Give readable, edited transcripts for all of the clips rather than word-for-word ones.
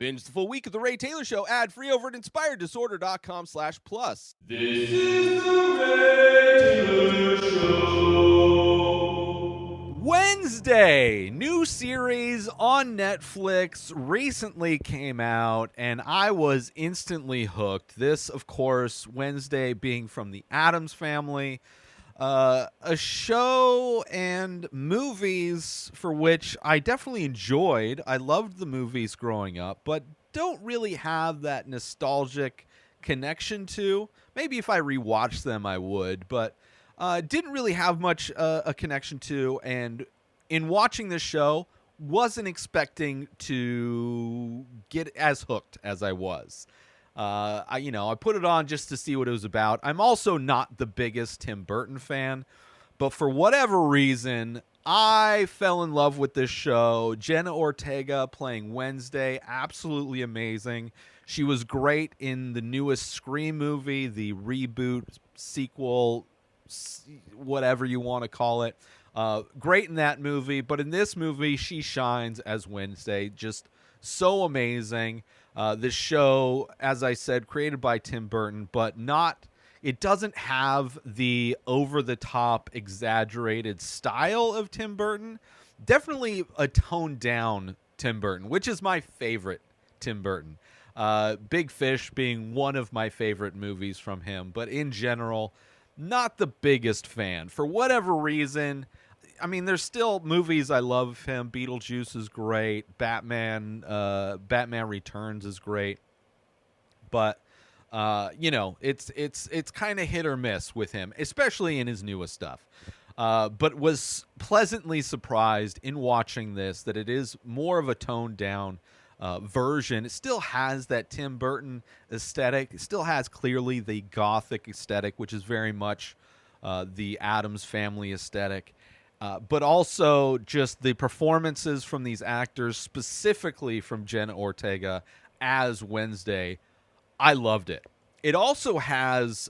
Binge the full week of The Ray Taylor Show ad-free over at inspireddisorder.com/plus. This is The Ray Taylor Show. Wednesday, new series on Netflix, recently came out, and I was instantly hooked. This, of course, Wednesday being from the Addams family. A show and movies for which I definitely enjoyed. I loved the movies growing up, but don't really have that nostalgic connection to. Maybe if I rewatched them, I would, but didn't really have much a connection to. And in watching this show, wasn't expecting to get as hooked as I was. I put it on just to see what it was about. I'm also not the biggest Tim Burton fan, but for whatever reason, I fell in love with this show. Jenna Ortega playing Wednesday, absolutely amazing. She was great in the newest Scream movie, the reboot, sequel, whatever you want to call it. Great in that movie, but in this movie, she shines as Wednesday, just so amazing. This show, as I said, created by Tim Burton, but it doesn't have the over-the-top, exaggerated style of Tim Burton. Definitely a toned-down Tim Burton, which is my favorite Tim Burton. Big Fish being one of my favorite movies from him, but in general, not the biggest fan. For whatever reason, I mean, there's still movies I love of him. Beetlejuice is great. Batman Returns is great. But it's kind of hit or miss with him, especially in his newest stuff. But was pleasantly surprised in watching this that it is more of a toned down version. It still has that Tim Burton aesthetic. It still has clearly the gothic aesthetic, which is very much the Addams family aesthetic. But also just the performances from these actors, specifically from Jenna Ortega as Wednesday, I loved it. It also has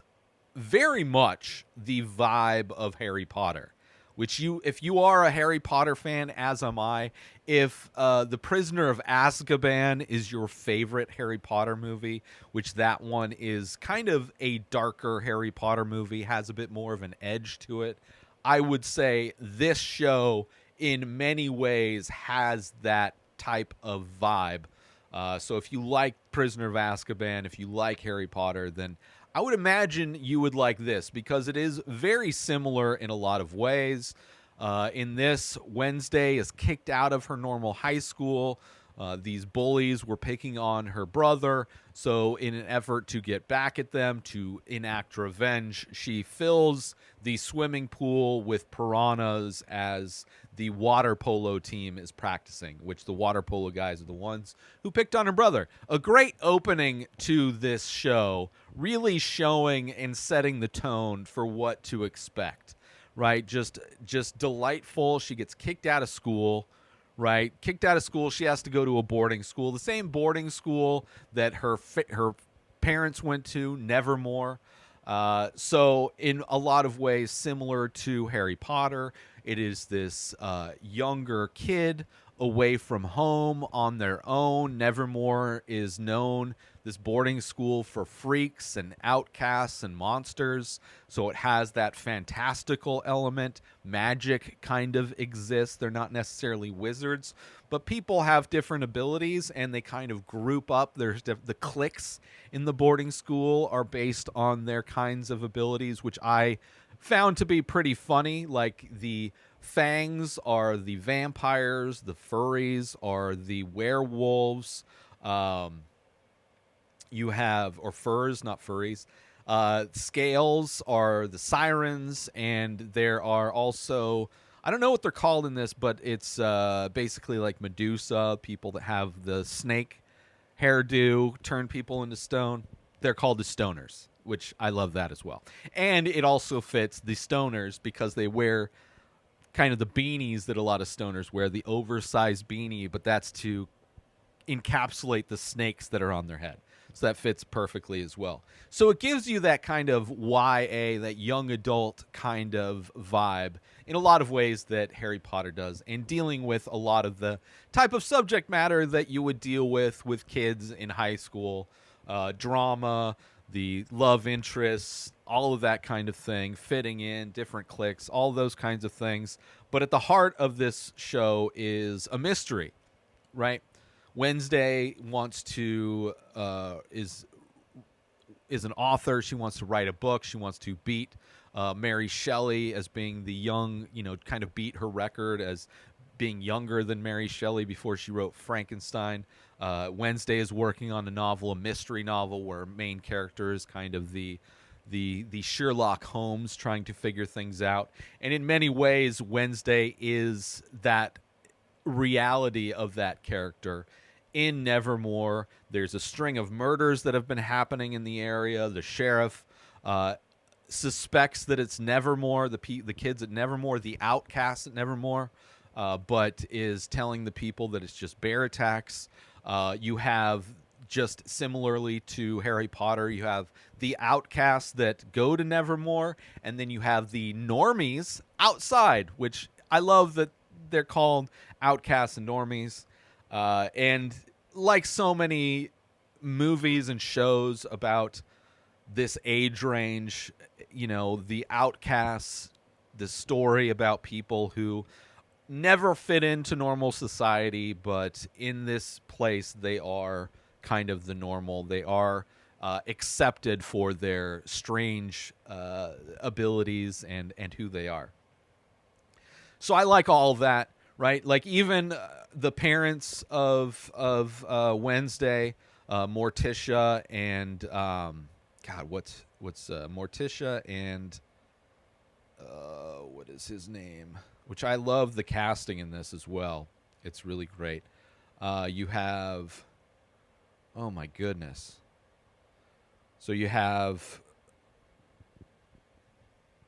very much the vibe of Harry Potter, which if you are a Harry Potter fan, as am I, if The Prisoner of Azkaban is your favorite Harry Potter movie, which that one is kind of a darker Harry Potter movie, has a bit more of an edge to it, I would say this show in many ways has that type of vibe. So if you like Prisoner of Azkaban, if you like Harry Potter, then I would imagine you would like this because it is very similar in a lot of ways. In this, Wednesday is kicked out of her normal high school. These bullies were picking on her brother, so in an effort to get back at them, to enact revenge, she fills the swimming pool with piranhas as the water polo team is practicing, which the water polo guys are the ones who picked on her brother. A great opening to this show, really showing and setting the tone for what to expect, right? Just delightful. She gets kicked out of school. Right, kicked out of school. She has to go to a boarding school, the same boarding school that her parents went to, Nevermore. So in a lot of ways, similar to Harry Potter, it is this younger kid away from home on their own. Nevermore is known, this boarding school, for freaks and outcasts and monsters. So it has that fantastical element. Magic kind of exists. They're not necessarily wizards, but people have different abilities and they kind of group up. There's the cliques in the boarding school are based on their kinds of abilities, which I found to be pretty funny. Like the Fangs are the vampires, the furries are the werewolves. You have, or furs, not furries. Scales are the sirens, and there are also, I don't know what they're called in this, but it's basically like Medusa, people that have the snake hairdo, turn people into stone. They're called the stoners, which I love that as well. And it also fits the stoners because they wear kind of the beanies that a lot of stoners wear, the oversized beanie, but that's to encapsulate the snakes that are on their head. So that fits perfectly as well. So it gives you that kind of YA, that young adult kind of vibe in a lot of ways that Harry Potter does, and dealing with a lot of the type of subject matter that you would deal with kids in high school, drama, the love interests, all of that kind of thing, fitting in, different cliques, all those kinds of things. But at the heart of this show is a mystery, right? Wednesday wants to is an author. She wants to write a book. She wants to beat Mary Shelley as being the young, kind of beat her record as being younger than Mary Shelley before she wrote Frankenstein. Wednesday is working on a novel, a mystery novel, where main character is kind of the Sherlock Holmes trying to figure things out. And in many ways, Wednesday is that reality of that character. In Nevermore, there's a string of murders that have been happening in the area. The sheriff suspects that it's Nevermore, the kids at Nevermore, the outcasts at Nevermore, but is telling the people that it's just bear attacks. You have, just similarly to Harry Potter, you have the outcasts that go to Nevermore, and then you have the normies outside, which I love that they're called outcasts and normies. And like so many movies and shows about this age range, the outcasts, the story about people who never fit into normal society, but in this place they are kind of the normal. They are accepted for their strange abilities and who they are. So I like all of that, right? Like even the parents of Wednesday, Morticia and God, what's Morticia and what is his name? Which I love the casting in this as well. It's really great. You have, oh my goodness. So you have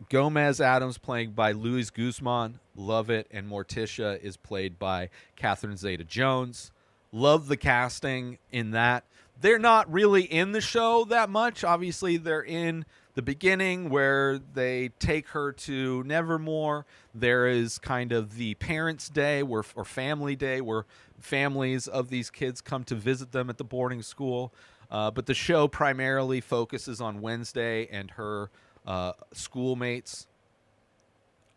Gomez Addams playing by Luis Guzman. Love it. And Morticia is played by Catherine Zeta-Jones. Love the casting in that. They're not really in the show that much. Obviously, they're in the beginning where they take her to Nevermore. There is kind of the Parents' Day or Family Day where families of these kids come to visit them at the boarding school. But the show primarily focuses on Wednesday and her schoolmates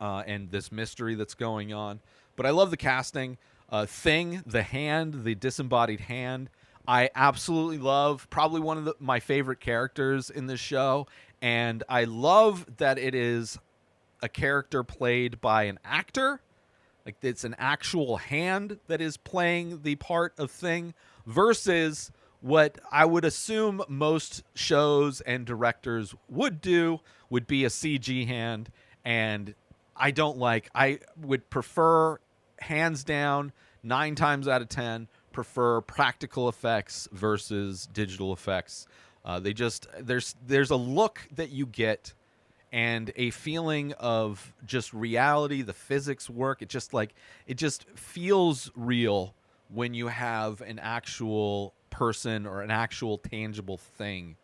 and this mystery that's going on. But I love the casting. Thing, the hand, the disembodied hand, I absolutely love. Probably one of my favorite characters in this show. And I love that it is a character played by an actor. Like it's an actual hand that is playing the part of Thing versus what I would assume most shows and directors would do would be a CG hand. And I would prefer, hands down, 9 times out of 10, prefer practical effects versus digital effects. There's a look that you get and a feeling of just reality. The physics work. It just feels real when you have an actual person or an actual tangible thing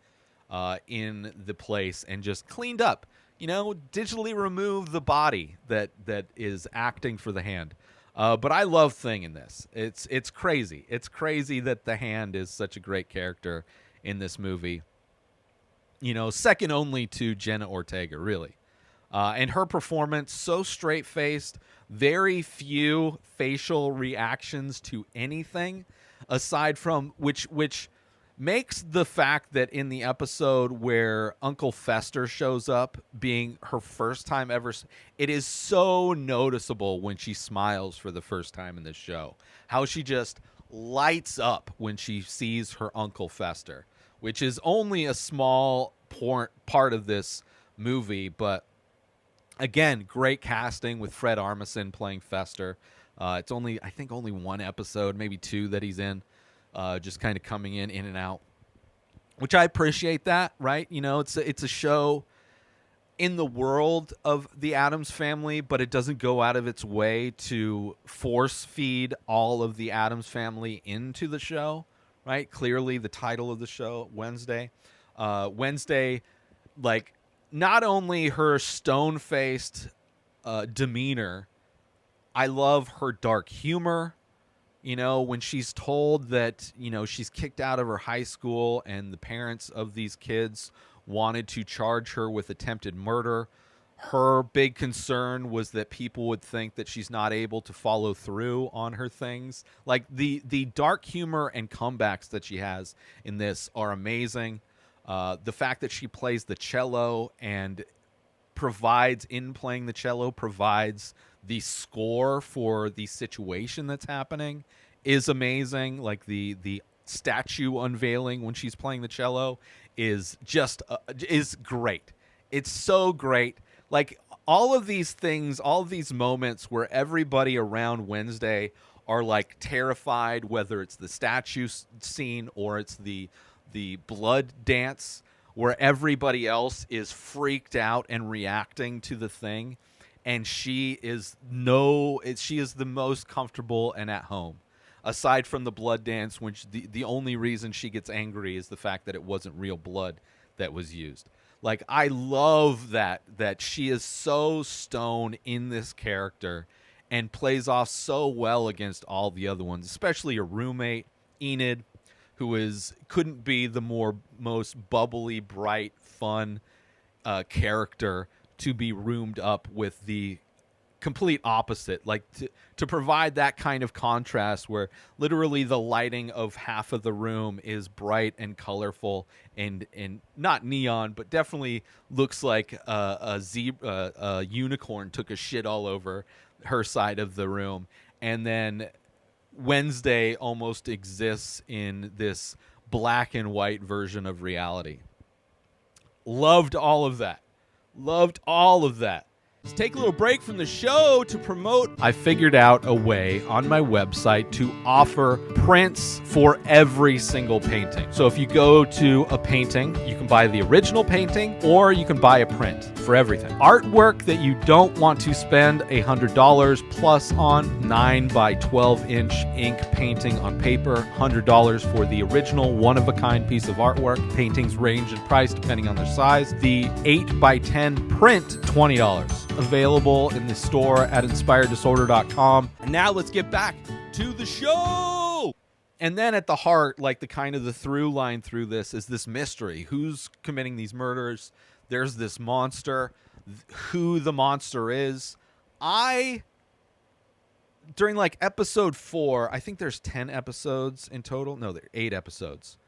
in the place and just cleaned up. Digitally remove the body that is acting for the hand. But I love Thing in this. It's crazy. It's crazy that the hand is such a great character in this movie. Second only to Jenna Ortega, really. And her performance, so straight-faced, very few facial reactions to anything, aside from which makes the fact that in the episode where Uncle Fester shows up being her first time ever, it is so noticeable when she smiles for the first time in this show. How she just lights up when she sees her Uncle Fester, which is only a small part of this movie, but again, great casting with Fred Armisen playing Fester. It's only one episode, maybe 2 that he's in. Just kind of coming in and out, which I appreciate that, right? It's a show in the world of the Addams family, but it doesn't go out of its way to force feed all of the Addams family into the show, right? Clearly the title of the show, Wednesday. Wednesday, like, not only her stone-faced demeanor, I love her dark humor. You know, when she's told that, you know, she's kicked out of her high school and the parents of these kids wanted to charge her with attempted murder, her big concern was that people would think that she's not able to follow through on her things. Like, the dark humor and comebacks that she has in this are amazing. The fact that she plays the cello and provides, in playing the cello, provides the score for the situation that's happening is amazing. Like, the statue unveiling when she's playing the cello is just is great. It's so great. Like, all of these things, all of these moments where everybody around Wednesday are like terrified, whether it's the statue scene or it's the blood dance, where everybody else is freaked out and reacting to the thing, and she is the most comfortable and at home. Aside from the blood dance, which the only reason she gets angry is the fact that it wasn't real blood that was used. Like, I love that she is so stone in this character and plays off so well against all the other ones, especially her roommate, Enid, who couldn't be the most bubbly, bright, fun character to be roomed up with the complete opposite. Like, to provide that kind of contrast where literally the lighting of half of the room is bright and colorful and not neon, but definitely looks like a unicorn took a shit all over her side of the room, and then Wednesday almost exists in this black and white version of reality. Loved all of that. Let's take a little break from the show to promote. I figured out a way on my website to offer prints for every single painting. So if you go to a painting, you can buy the original painting or you can buy a print for everything. Artwork that you don't want to spend $100 plus on, 9 by 12 inch ink painting on paper, $100 for the original one-of-a-kind piece of artwork. Paintings range in price depending on their size. The 8 by 10 print, $20. Available in the store at inspireddisorder.com. And now let's get back to the show. And then at the heart, like the kind of the through line through this is this mystery. Who's committing these murders? There's this monster. Who the monster is. During like episode 4, I think there's 10 episodes in total. No, there are 8 episodes.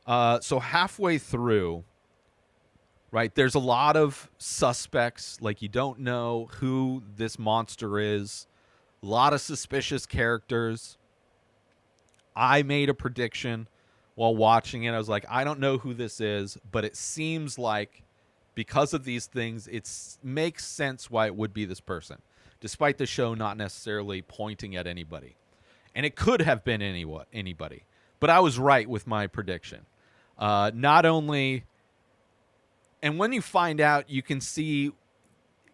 So halfway through, right, there's a lot of suspects. Like, you don't know who this monster is. A lot of suspicious characters. I made a prediction while watching it. I was like, I don't know who this is, but it seems like because of these things, it makes sense why it would be this person, despite the show not necessarily pointing at anybody. And it could have been anybody. But I was right with my prediction. Not only... And when you find out, you can see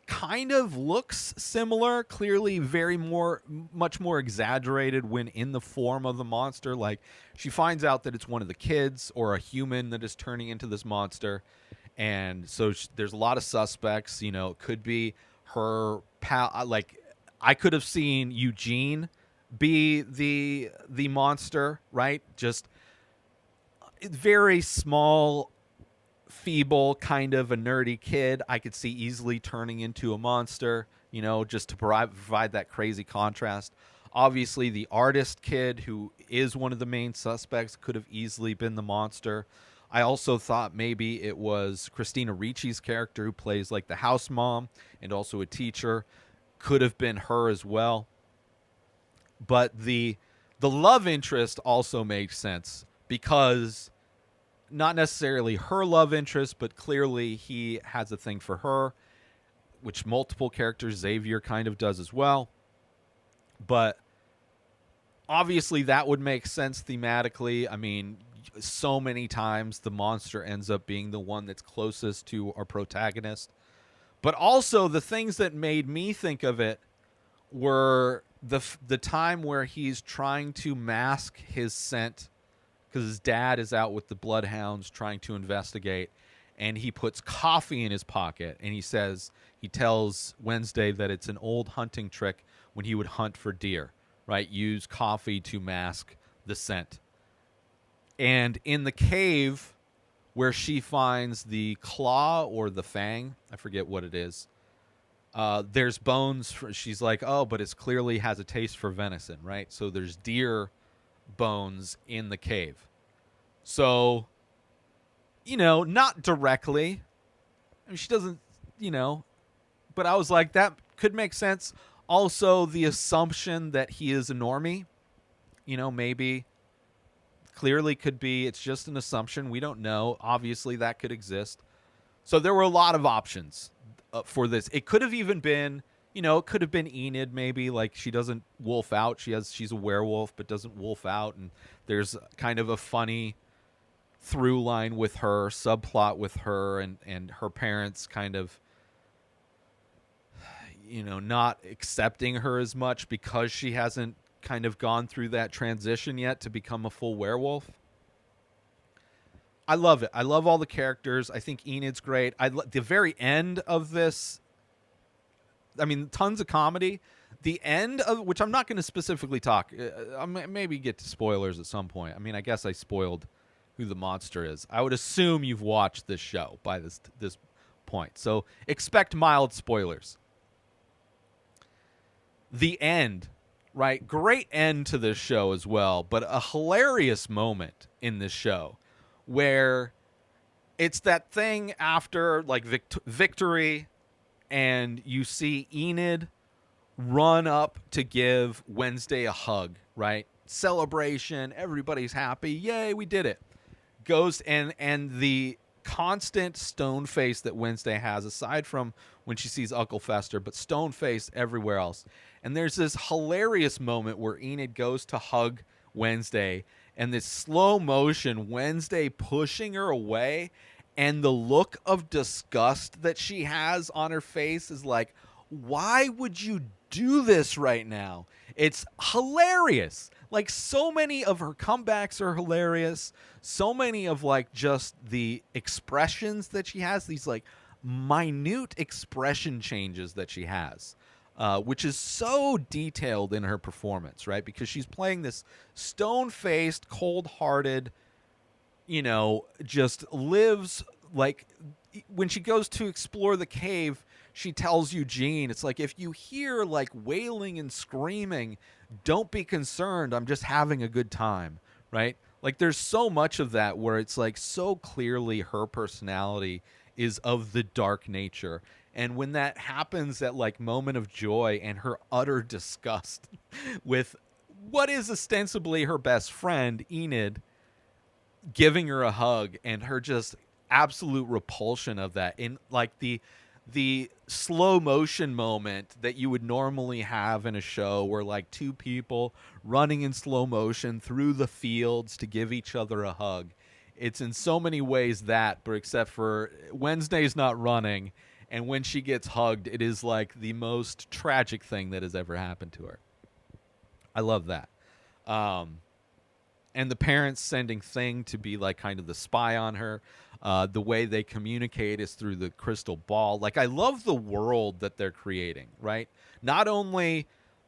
kind of looks similar, clearly much more exaggerated when in the form of the monster. Like, she finds out that it's one of the kids or a human that is turning into this monster. And so there's a lot of suspects. You know, it could be her pal. Like, I could have seen Eugene be the monster, right? Just very small, feeble, kind of a nerdy kid I could see easily turning into a monster, you know, just to provide that crazy contrast. Obviously, the artist kid, who is one of the main suspects, could have easily been the monster. I also thought maybe it was Christina Ricci's character, who plays like the house mom and also a teacher, could have been her as well. But the love interest also makes sense, because not necessarily her love interest, but clearly he has a thing for her, which multiple characters, Xavier kind of does as well. But obviously that would make sense thematically. I mean, so many times the monster ends up being the one that's closest to our protagonist. But also the things that made me think of it were the time where he's trying to mask his scent, because his dad is out with the bloodhounds trying to investigate, and he puts coffee in his pocket, and he tells Wednesday that it's an old hunting trick when he would hunt for deer, right? Use coffee to mask the scent. And in the cave where she finds the claw or the fang, I forget what it is, there's bones. She's like, oh, but it clearly has a taste for venison, right? So there's deer bones in the cave. So, not directly. I mean, she doesn't, but I was like, that could make sense. Also, the assumption that he is a normie, maybe clearly could be, it's just an assumption. We don't know. Obviously, that could exist. So there were a lot of options for this. It could have even been, it could have been Enid, maybe, like she doesn't wolf out. She's a werewolf, but doesn't wolf out. And there's kind of a funny through line with her, subplot with her and her parents kind of, not accepting her as much because she hasn't kind of gone through that transition yet to become a full werewolf. I love it. I love all the characters. I think Enid's great. The very end of this, I mean, tons of comedy. The end of which I'm not going to specifically talk. I maybe get to spoilers at some point. I mean, I guess I spoiled who the monster is. I would assume you've watched this show by this point. So expect mild spoilers. The end, right? Great end to this show as well, but a hilarious moment in this show where it's that thing after like victory, and you see Enid run up to give Wednesday a hug, right? Celebration, everybody's happy, yay, we did it. Goes and the constant stone face that Wednesday has, aside from when she sees Uncle Fester, but stone face everywhere else. And there's this hilarious moment where Enid goes to hug Wednesday, and this slow motion Wednesday pushing her away, and the look of disgust that she has on her face is like, why would you do this right now? It's hilarious. Like, so many of her comebacks are hilarious. So many of like just the expressions that she has, these like minute expression changes that she has, which is so detailed in her performance, right? Because she's playing this stone-faced, cold-hearted, just lives like, when she goes to explore the cave, she tells Eugene, it's like, if you hear like wailing and screaming, don't be concerned. I'm just having a good time, right? Like, there's so much of that where it's like so clearly her personality is of the dark nature. And when that happens, that like moment of joy and her utter disgust with what is ostensibly her best friend, Enid, giving her a hug, and her just absolute repulsion of that in like the slow motion moment that you would normally have in a show where like two people running in slow motion through the fields to give each other a hug. It's in so many ways that, but except for Wednesday's not running, and when she gets hugged, it is like the most tragic thing that has ever happened to her. I love that. And the parents sending Thing to be like kind of the spy on her. The way they communicate is through the crystal ball. Like, I love the world that they're creating, right? Not only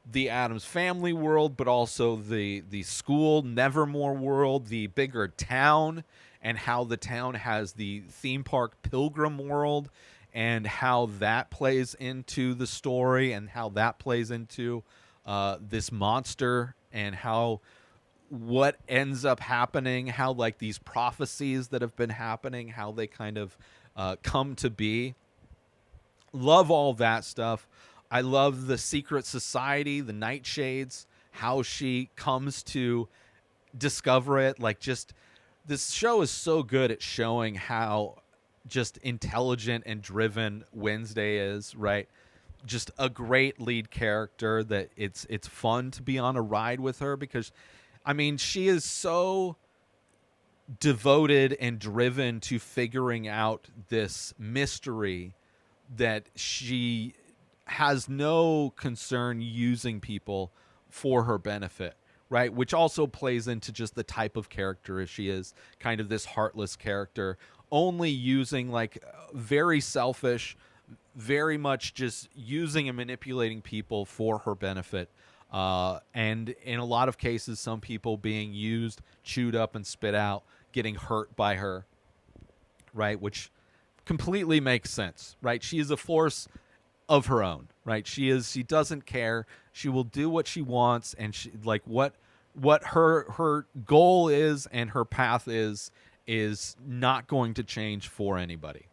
the Addams Family world, but also the school Nevermore world, the bigger town, and how the town has the theme park Pilgrim world, and how that plays into the story, and how that plays into this monster, and how what ends up happening, how like these prophecies that have been happening, how they kind of come to be. Love all that stuff. I love the secret society, the Nightshades, how she comes to discover it. Like, just this show is so good at showing how just intelligent and driven Wednesday is, right? Just a great lead character that it's fun to be on a ride with her, because I mean, she is so devoted and driven to figuring out this mystery that she has no concern using people for her benefit, right? Which also plays into just the type of character she is, kind of this heartless character, only using like very selfish, very much just using and manipulating people for her benefit. And in a lot of cases, some people being used, chewed up, and spit out, getting hurt by her, right? Which completely makes sense, right? She is a force of her own, right? She doesn't care. She will do what she wants, and she like what her goal is and her path is not going to change for anybody.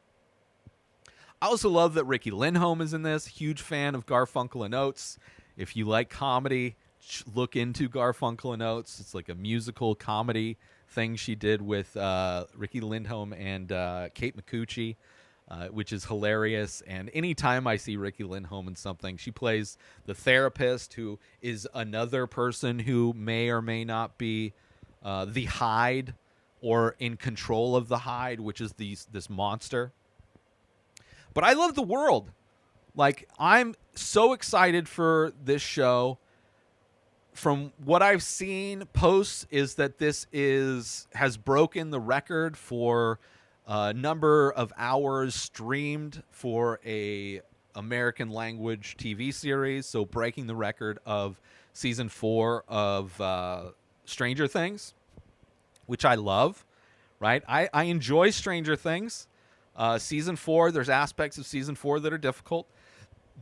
I also love that Riki Lindhome is in this. Huge fan of Garfunkel and Oates. If you like comedy, look into Garfunkel and Oates. It's like a musical comedy thing she did with Riki Lindhome and Kate McCucci, which is hilarious. And anytime I see Riki Lindhome in something, she plays the therapist, who is another person who may or may not be the Hyde or in control of the Hyde, which is this monster. But I love the world. Like, I'm so excited for this show. From what I've seen posts is that this has broken the record for number of hours streamed for a American language TV series. So breaking the record of season 4 of Stranger Things, which I love, right? I enjoy Stranger Things. Season 4, there's aspects of season 4 that are difficult.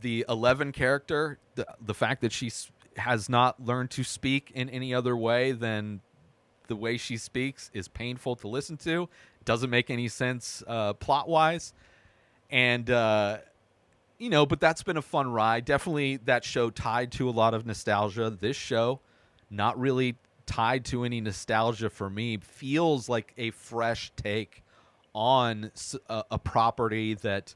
The 11 character, the fact that she has not learned to speak in any other way than the way she speaks is painful to listen to. Doesn't make any sense plot-wise. And, but that's been a fun ride. Definitely that show tied to a lot of nostalgia. This show, not really tied to any nostalgia for me, feels like a fresh take on a property that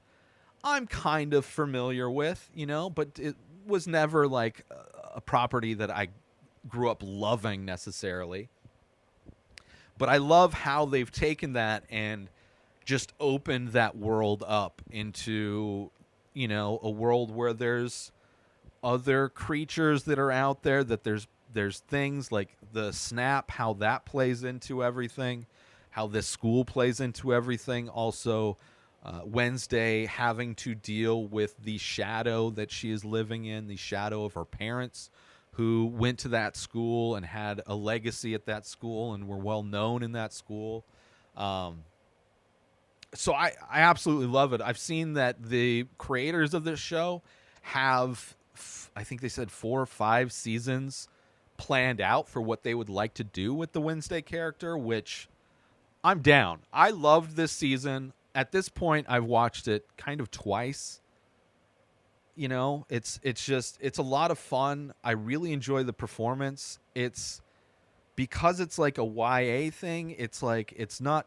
I'm kind of familiar with, but it was never like a property that I grew up loving necessarily. But I love how they've taken that and just opened that world up into, a world where there's other creatures that are out there, that there's things like the snap, how that plays into everything, how this school plays into everything. Also, Wednesday having to deal with the shadow that she is living in, the shadow of her parents who went to that school and had a legacy at that school and were well known in that school. So I absolutely love it. I've seen that the creators of this show have, I think they said 4 or 5 seasons planned out for what they would like to do with the Wednesday character, which I'm down. I loved this season. At this point, I've watched it kind of twice. It's a lot of fun. I really enjoy the performance. It's because it's like a YA thing. It's like, it's not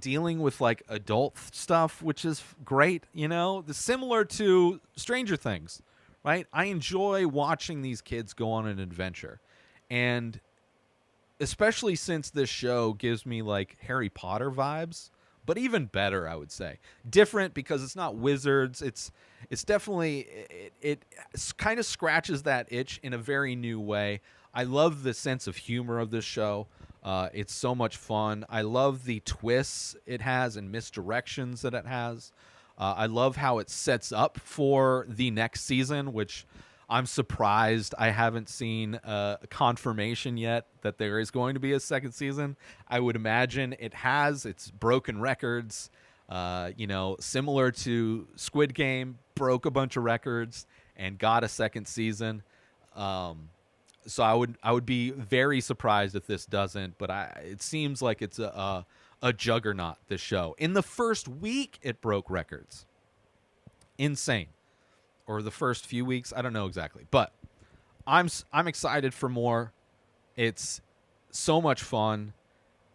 dealing with like adult stuff, which is great. Similar to Stranger Things, right? I enjoy watching these kids go on an adventure. And especially since this show gives me like Harry Potter vibes, but even better, I would say. Different because it's not wizards. It's definitely, it kind of scratches that itch in a very new way. I love the sense of humor of this show. It's so much fun. I love the twists it has and misdirections that it has. I love how it sets up for the next season, which I'm surprised I haven't seen a confirmation yet that there is going to be a second season. I would imagine it has. It's broken records, similar to Squid Game, broke a bunch of records and got a second season. So I would be very surprised if this doesn't, but it seems like it's a juggernaut, this show. In the first week, it broke records. Insane. Or the first few weeks, I don't know exactly, but I'm excited for more. It's so much fun.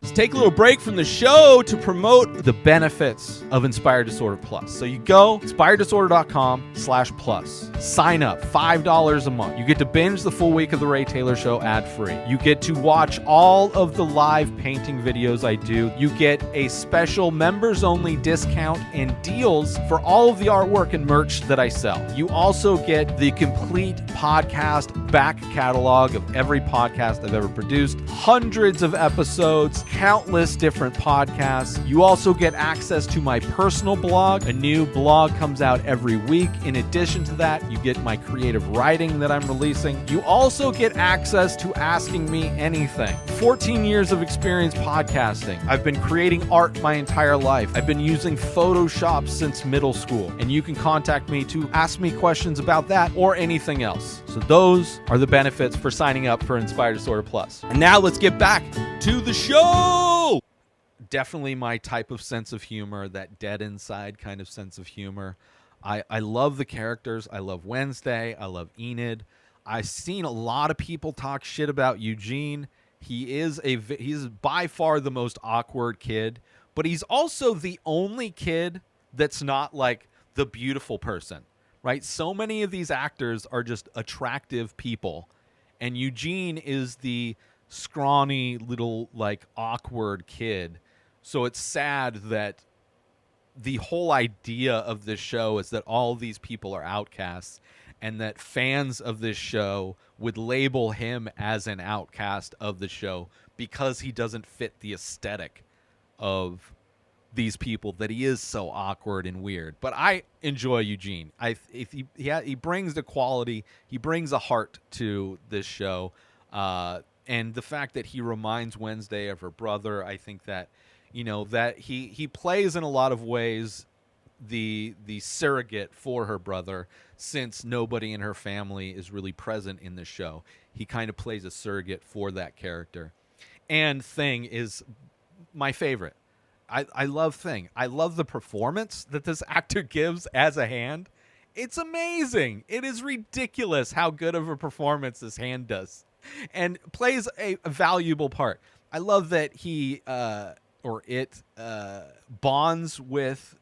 Let's take a little break from the show to promote the benefits of Inspired Disorder Plus. So you go inspireddisorder.com/plus. Sign up, $5 a month. You get to binge the full week of The Ray Taylor Show ad-free. You get to watch all of the live painting videos I do. You get a special members-only discount and deals for all of the artwork and merch that I sell. You also get the complete podcast back catalog of every podcast I've ever produced, hundreds of episodes, countless different podcasts. You also get access to my personal blog. A new blog comes out every week. In addition to that, you get my creative writing that I'm releasing. You also get access to Asking Me Anything. 14 years of experience podcasting. I've been creating art my entire life. I've been using Photoshop since middle school, and you can contact me to ask me questions about that or anything else. So those are the benefits for signing up for Inspired Disorder Plus. And now let's get back to the show. Definitely my type of sense of humor, that dead inside kind of sense of humor. I love the characters. I love Wednesday. I love Enid. I've seen a lot of people talk shit about Eugene. He's by far the most awkward kid, but he's also the only kid that's not like the beautiful person, right? So many of these actors are just attractive people, and Eugene is the scrawny little like awkward kid. So it's sad that the whole idea of this show is that all these people are outcasts, and that fans of this show would label him as an outcast of the show because he doesn't fit the aesthetic of these people, that he is so awkward and weird. But I enjoy Eugene. He brings the quality, he brings a heart to this show, and the fact that he reminds Wednesday of her brother, I think that, you know, that he plays in a lot of ways the surrogate for her brother, since nobody in her family is really present in the show. He kind of plays a surrogate for that character. And Thing is my favorite. I love Thing. I love the performance that this actor gives as a hand. It's amazing. It is ridiculous how good of a performance this hand does, and plays a valuable part. I love that he bonds with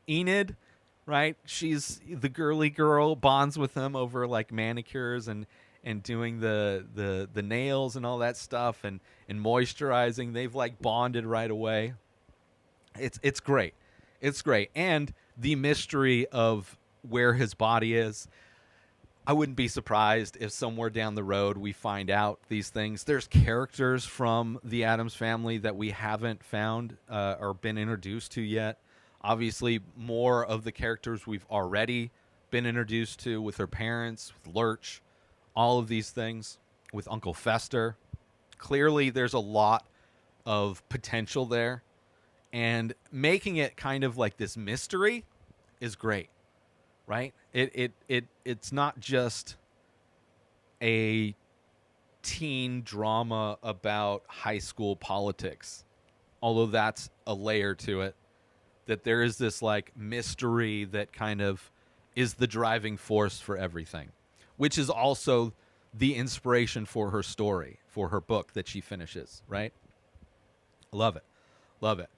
Enid, right? She's the girly girl, bonds with him over like manicures and doing the nails and all that stuff, and moisturizing. They've like bonded right away. It's great. It's great. And the mystery of where his body is. I wouldn't be surprised if somewhere down the road we find out these things. There's characters from the Addams family that we haven't found or been introduced to yet. Obviously, more of the characters we've already been introduced to with her parents, with Lurch, all of these things, with Uncle Fester. Clearly, there's a lot of potential there. And making it kind of like this mystery is great, right? It's not just a teen drama about high school politics, although that's a layer to it. That there is this like mystery that kind of is the driving force for everything, which is also the inspiration for her story, for her book that she finishes, right? Love it. Love it.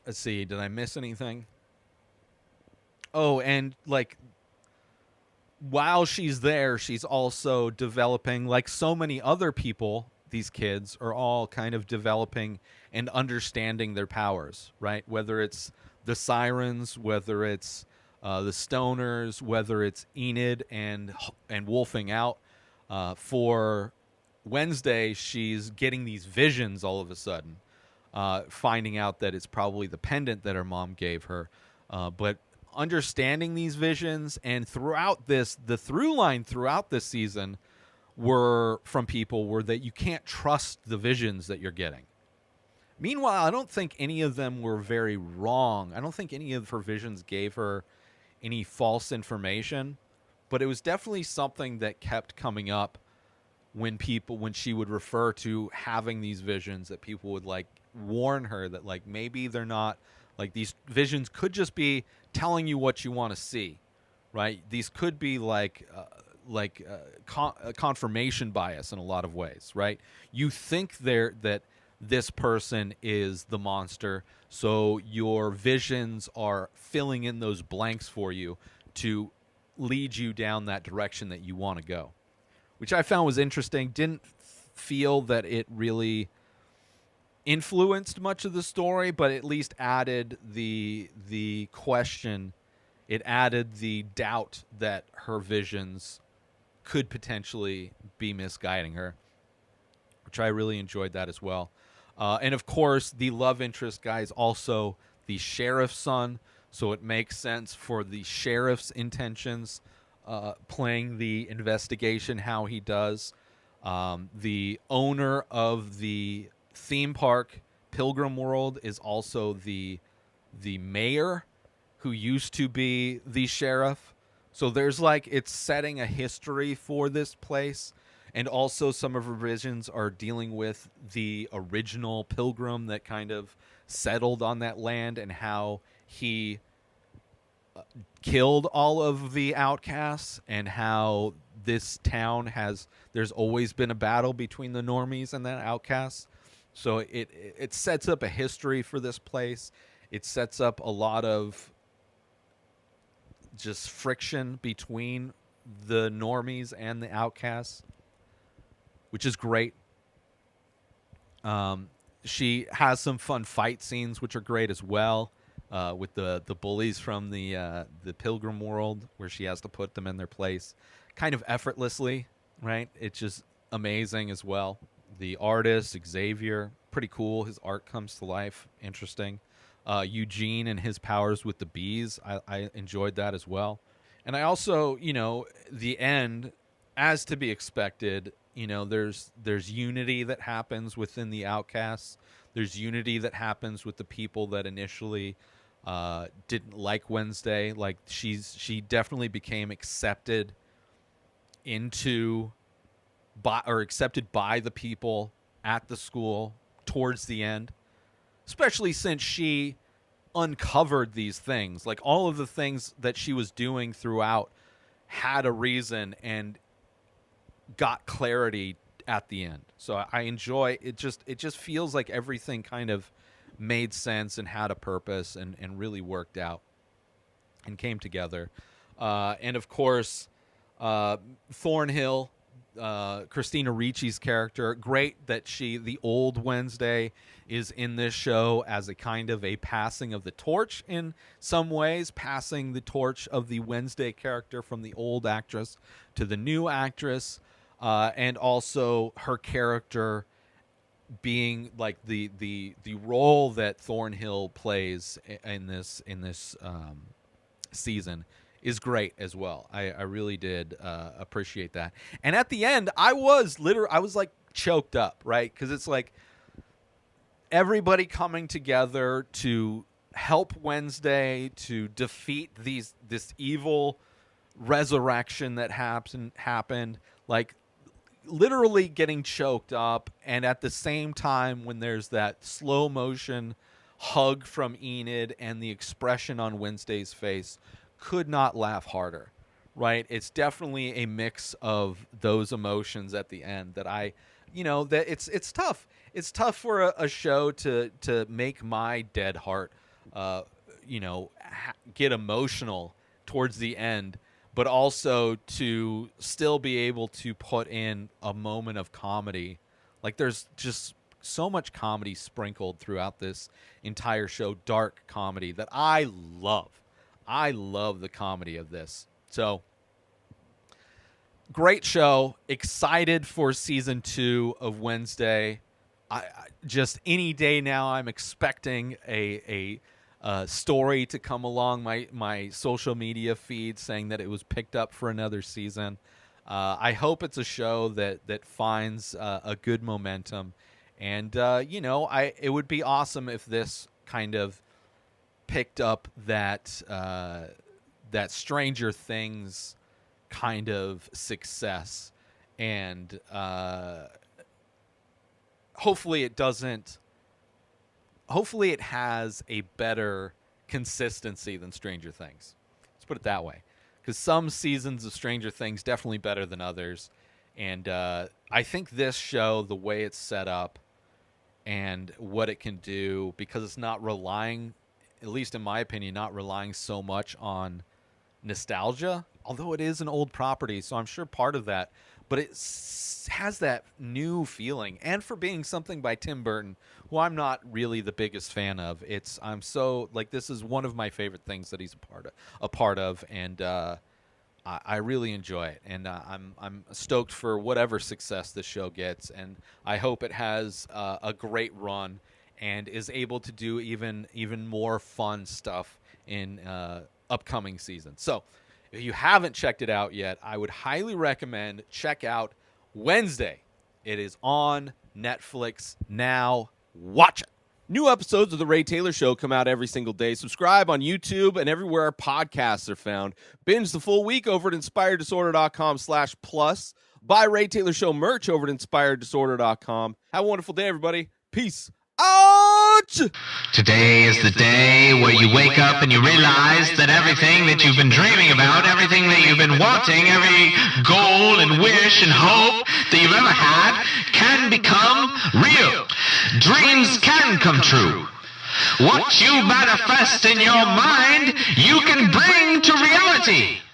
Let's see. Did I miss anything? Oh, and like while she's there, she's also developing, like so many other people, these kids are all kind of developing and understanding their powers, right? Whether it's the sirens, whether it's the stoners, whether it's Enid and wolfing out. For Wednesday, she's getting these visions all of a sudden, finding out that it's probably the pendant that her mom gave her. But understanding these visions, and throughout this, the through line throughout this season were from people were that you can't trust the visions that you're getting. Meanwhile, I don't think any of them were very wrong. I don't think any of her visions gave her any false information, but it was definitely something that kept coming up when she would refer to having these visions, that people would like warn her that like maybe they're not, like these visions could just be telling you what you want to see, right? These could be like confirmation bias in a lot of ways, right? You think that this person is the monster, so your visions are filling in those blanks for you to lead you down that direction that you want to go, which I found was interesting. Didn't feel that it really influenced much of the story, but at least added the question it added the doubt that her visions could potentially be misguiding her, which I really enjoyed that as well. And of course, the love interest guy is also the sheriff's son, so it makes sense for the sheriff's intentions playing the investigation how he does. The owner of the theme park, Pilgrim World, is also the mayor who used to be the sheriff. So there's like, it's setting a history for this place. And also some of revisions are dealing with the original pilgrim that kind of settled on that land and how he killed all of the outcasts, and how this town there's always been a battle between the normies and the outcasts. So it sets up a history for this place. It sets up a lot of just friction between the normies and the outcasts, which is great. She has some fun fight scenes, which are great as well, with the bullies from the Pilgrim World, where she has to put them in their place, kind of effortlessly, right? It's just amazing as well. The artist, Xavier, pretty cool. His art comes to life. Interesting. Eugene and his powers with the bees, I enjoyed that as well. And I also, the end, as to be expected, there's unity that happens within the outcasts. There's unity that happens with the people that initially didn't like Wednesday. Like she definitely became accepted accepted by the people at the school towards the end, especially since she uncovered these things. Like, all of the things that she was doing throughout had a reason and got clarity at the end. So I enjoy it. It just feels like everything kind of made sense and had a purpose and really worked out and came together. And of course, Thornhill, Christina Ricci's character, great that the old Wednesday is in this show as a kind of a passing of the torch in some ways, passing the torch of the Wednesday character from the old actress to the new actress, and also her character being like the role that Thornhill plays in this season is great as well. I really did appreciate that. And at the end, I was like choked up, right? Because it's like everybody coming together to help Wednesday to defeat this evil resurrection that happened, like literally getting choked up. And at the same time, when there's that slow motion hug from Enid and the expression on Wednesday's face, could not laugh harder, right? It's definitely a mix of those emotions at the end that that it's tough. It's tough for a show to make my dead heart, get emotional towards the end, but also to still be able to put in a moment of comedy. Like, there's just so much comedy sprinkled throughout this entire show, dark comedy that I love. I love the comedy of this. So, great show. Excited for season 2 of Wednesday. I just any day now, I'm expecting a story to come along my social media feed saying that it was picked up for another season. I hope it's a show that finds a good momentum. And, it would be awesome if this kind of picked up that Stranger Things kind of success, and hopefully it has a better consistency than Stranger Things. Let's put it that way, because some seasons of Stranger Things definitely better than others, and I think this show, the way it's set up and what it can do, because it's not relying, at least in my opinion, not relying so much on nostalgia, although it is an old property, so I'm sure part of that but it has that new feeling. And for being something by Tim Burton, who I'm not really the biggest fan of, I'm so like, this is one of my favorite things that he's a part of, and I really enjoy it, and I'm stoked for whatever success this show gets, and I hope it has a great run and is able to do even more fun stuff in upcoming seasons. So if you haven't checked it out yet, I would highly recommend check out Wednesday. It is on Netflix now. Watch it. New episodes of The Ray Taylor Show come out every single day. Subscribe on YouTube and everywhere our podcasts are found. Binge the full week over at inspireddisorder.com/plus. Buy Ray Taylor Show merch over at inspireddisorder.com. Have a wonderful day, everybody. Peace out! Today is the day where you wake up and you realize that everything that you've been dreaming about, everything that you've been wanting, every goal and wish and hope that you've ever had can become real. Dreams can come true. What you manifest in your mind, you can bring to reality.